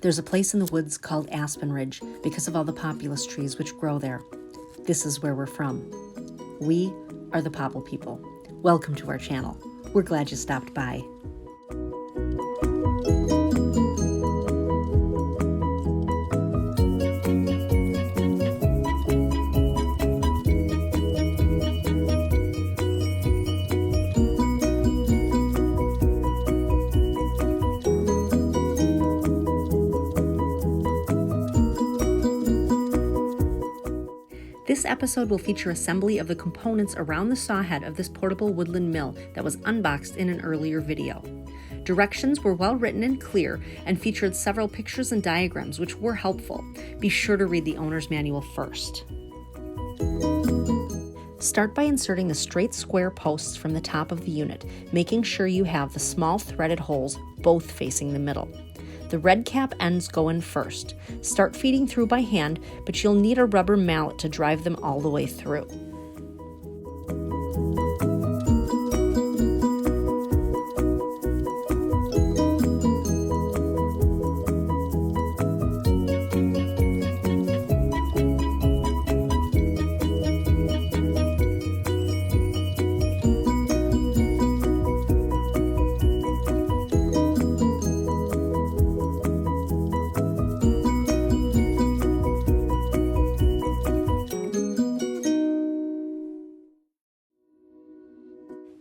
There's a place in the woods called Aspen Ridge because of all the populous trees which grow there. This is where we're from. We are the Popple People. Welcome to our channel. We're glad you stopped by. This episode will feature assembly of the components around the saw head of this portable Woodland mill that was unboxed in an earlier video. Directions were well written and clear and featured several pictures and diagrams which were helpful. Be sure to read the owner's manual first. Start by inserting the straight square posts from the top of the unit, making sure you have the small threaded holes both facing the middle. The red cap ends go in first. Start feeding through by hand, but you'll need a rubber mallet to drive them all the way through.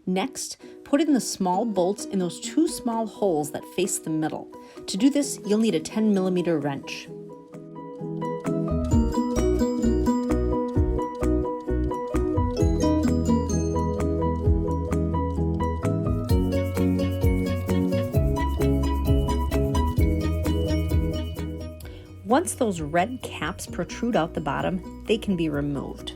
Next, put in the small bolts in those two small holes that face the middle. To do this, you'll need a 10mm wrench. Once those red caps protrude out the bottom, they can be removed.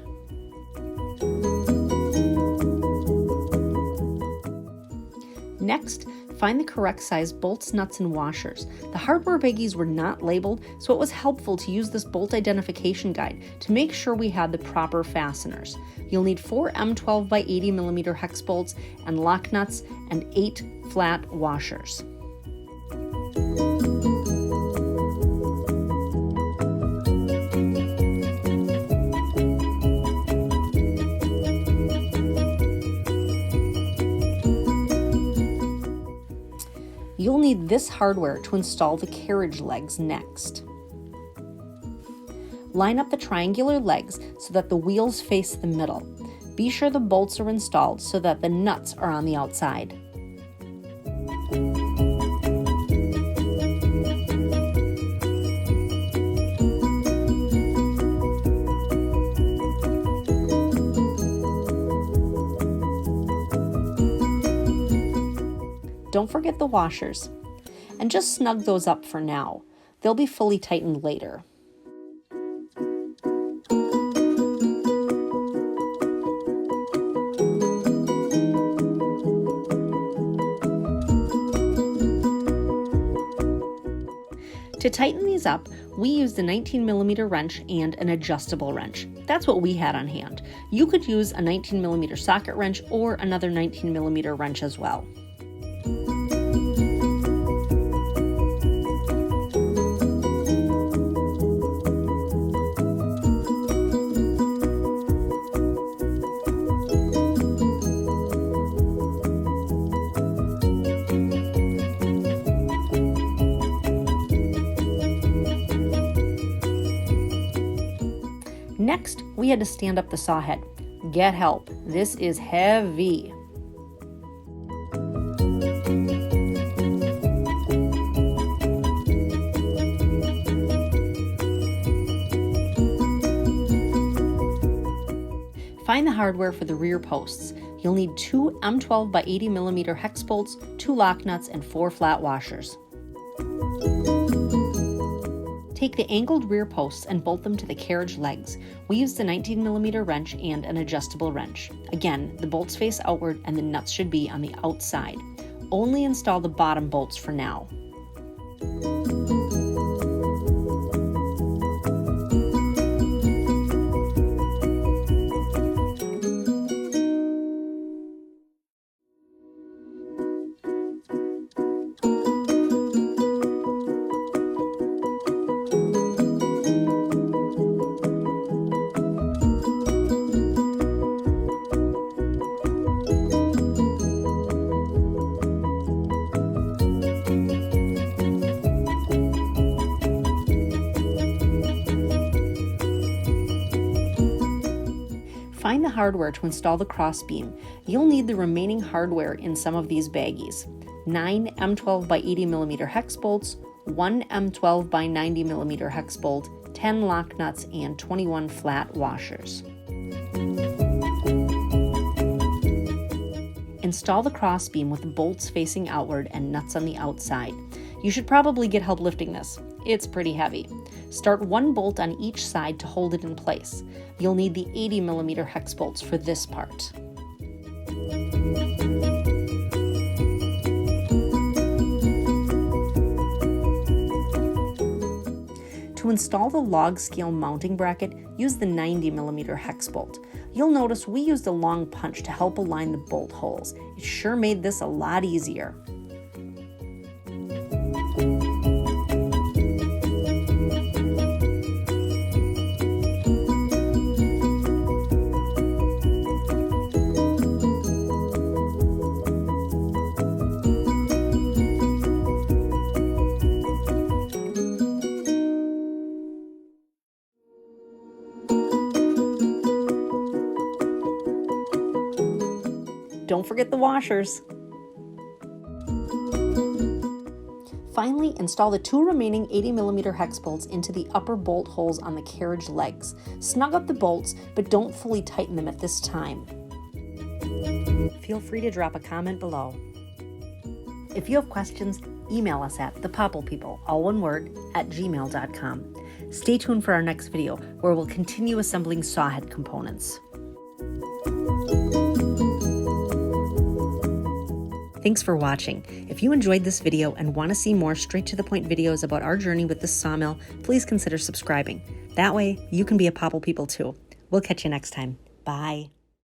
Next, find the correct size bolts, nuts, and washers. The hardware baggies were not labeled, so it was helpful to use this bolt identification guide to make sure we had the proper fasteners. You'll need 4 M12 by 80mm hex bolts and lock nuts and 8 flat washers. You'll need this hardware to install the carriage legs next. Line up the triangular legs so that the wheels face the middle. Be sure the bolts are installed so that the nuts are on the outside. Don't forget the washers, and just snug those up for now. They'll be fully tightened later. To tighten these up, we used a 19mm wrench and an adjustable wrench. That's what we had on hand. You could use a 19mm socket wrench or another 19mm wrench as well. Next, we had to stand up the saw head. Get help. This is heavy. Find the hardware for the rear posts. You'll need 2 M12 by 80mm hex bolts, 2 lock nuts, and 4 flat washers. Take the angled rear posts and bolt them to the carriage legs. We used a 19mm wrench and an adjustable wrench. Again, the bolts face outward and the nuts should be on the outside. Only install the bottom bolts for now. hardware to install the crossbeam, you'll need the remaining hardware in some of these baggies: 9 M12 by 80mm hex bolts, 1 M12 by 90mm hex bolt, 10 lock nuts, and 21 flat washers. Install the crossbeam with the bolts facing outward and nuts on the outside. You should probably get help lifting this. It's pretty heavy. Start one bolt on each side to hold it in place. You'll need the 80mm hex bolts for this part. To install the log scale mounting bracket, use the 90mm hex bolt. You'll notice we used a long punch to help align the bolt holes. It sure made this a lot easier. Don't forget the washers. Finally, install the 2 remaining 80mm hex bolts into the upper bolt holes on the carriage legs. Snug up the bolts, but don't fully tighten them at this time. Feel free to drop a comment below. If you have questions, email us at thepopplepeople, all one word, @gmail.com. Stay tuned for our next video, where we'll continue assembling sawhead components. Thanks for watching. If you enjoyed this video and want to see more straight-to-the-point videos about our journey with this sawmill, please consider subscribing. That way, you can be a Popple People too. We'll catch you next time. Bye.